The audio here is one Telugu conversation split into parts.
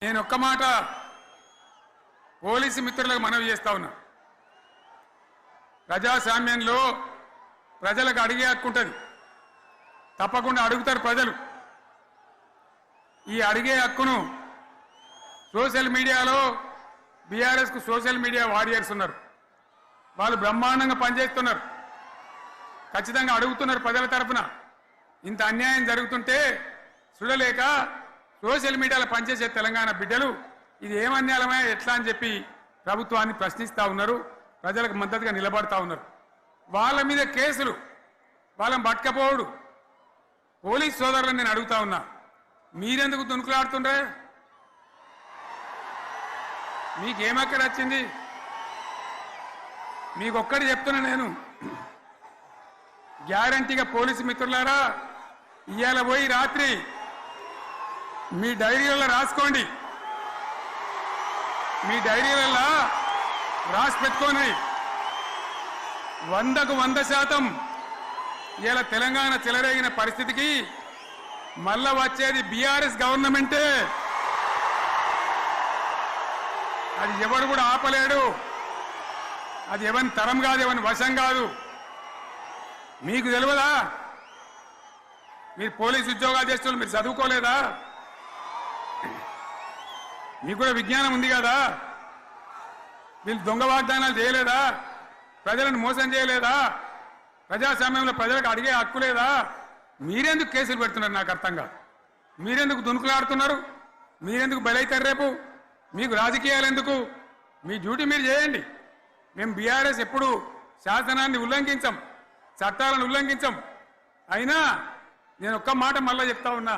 నేను ఒక్క మాట పోలీసు మిత్రులకు మనవి చేస్తా ఉన్నా. ప్రజాస్వామ్యంలో ప్రజలకు అడిగే హక్కు ఉంటుంది, తప్పకుండా అడుగుతారు ప్రజలు. ఈ అడిగే హక్కును సోషల్ మీడియాలో బీఆర్ఎస్కు సోషల్ మీడియా వారియర్స్ ఉన్నారు, వాళ్ళు బ్రహ్మాండంగా పనిచేస్తున్నారు, ఖచ్చితంగా అడుగుతున్నారు ప్రజల తరఫున. ఇంత అన్యాయం జరుగుతుంటే చూడలేక సోషల్ మీడియాలో పనిచేసే తెలంగాణ బిడ్డలు ఇది ఏమన్యాయమే ఎట్లా అని చెప్పి ప్రభుత్వాన్ని ప్రశ్నిస్తూ ఉన్నారు, ప్రజలకు మద్దతుగా నిలబడతా ఉన్నారు. వాళ్ళ మీద కేసులు, వాళ్ళని పట్టుకపోవడు. పోలీస్ సోదరులను నేను అడుగుతా ఉన్నా, మీరెందుకు దునుకులాడుతుండ్రే? మీకేమక్కడ వచ్చింది? మీకొక్కటి చెప్తున్నా నేను, గ్యారంటీగా పోలీసు మిత్రులారా, ఇవాళ పోయి రాత్రి మీ డైరీలలో రాసుకోండి, మీ డైరీలలో రాసి పెట్టుకోండి. 100కు 100% ఇలా తెలంగాణ చెలరేగిన పరిస్థితికి మళ్ళా వచ్చేది బీఆర్ఎస్ గవర్నమెంటే. అది ఎవడు కూడా ఆపలేడు, అది ఎవరి తరం కాదు, ఎవరి వశం కాదు. మీకు తెలియదా? మీరు పోలీసు ఉద్యోగాలు చేస్తున్నారు, మీరు చదువుకోలేదా? మీకు కూడా విజ్ఞానం ఉంది కదా? వీళ్ళు దొంగ వాగ్దానాలు చేయలేదా? ప్రజలను మోసం చేయలేదా? ప్రజాస్వామ్యంలో ప్రజలకు అడిగే హక్కు లేదా? మీరెందుకు కేసులు పెడుతున్నారు? నాకు అర్థం కాదు. మీరెందుకు దునుకులాడుతున్నారు? మీరెందుకు బలైతారు? రేపు మీకు రాజకీయాలు ఎందుకు? మీ డ్యూటీ మీరు చేయండి. మేము బీఆర్ఎస్ ఎప్పుడు శాసనాన్ని ఉల్లంఘించం, చట్టాలను ఉల్లంఘించం. అయినా నేను ఒక్క మాట మళ్ళా చెప్తా ఉన్నా,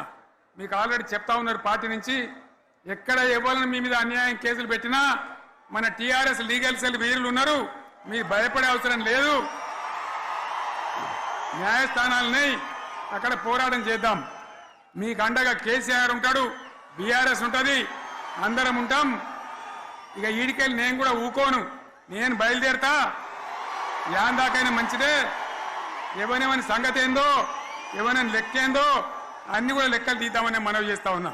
మీకు ఆల్రెడీ చెప్తా ఉన్నారు పార్టీ నుంచి, ఎక్కడ ఎవరిని మీ మీద అన్యాయం కేసులు పెట్టినా మన టీఆర్ఎస్ లీగల్ సెల్ వీరులు ఉన్నారు, మీరు భయపడే అవసరం లేదు. న్యాయస్థానాలని అక్కడ పోరాటం చేద్దాం. మీకు అండగా కేసీఆర్ ఉంటాడు, బీఆర్ఎస్ ఉంటుంది, అందరం ఉంటాం. ఇక ఈడికెళ్ళి నేను కూడా ఊకోను, నేను బయలుదేరతా. యాందాకైనా మంచిదే. ఎవరిని సంగతి ఏందో, ఎవరైనా లెక్కేందో అన్ని కూడా లెక్కలు తీద్దామని మనవి చేస్తా ఉన్నా.